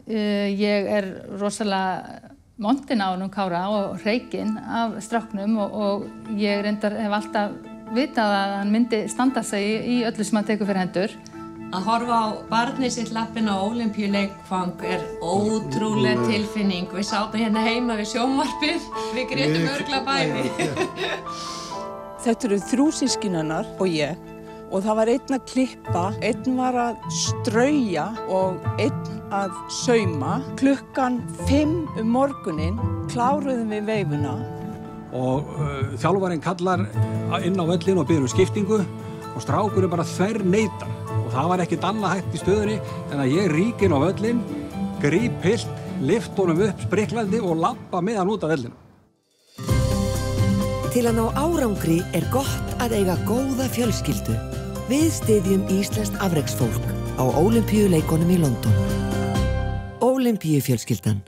Ég rosalega montin á honum Kára og hreykinn af stráknum og ég reyndar hef alltaf vitað að hann myndi standa sig í öllu sem hann tekur fyrir hendur. Að horfa á barnið sitt lappinn á Ólympíuleikvang ótrúleg tilfinning. Við sátum hérna heima við sjónvarpið, við grétum örugglega bæði. Þetta eru 3 systkin hennar og ég. Og það var einn að klippa, einn var að strauja og einn að sauma. Klukkan 5 morguninn kláruðum við veifuna. Og þjálfarinn kallar inn á völlinn og biður skiptingu og strákurinn bara þverneitar. Og það var ekkert annað hægt í stöðunni en að ég rík inn á völlinn, gríp pilt, lyft honum upp spriklandi og labba með hann út af völlinu. Til að ná árangri gott að eiga góða fjölskyldu. Við styðjum íslenskt afreksfólk á Ólympíuleikunum í London. Ólympíufjölskyldan.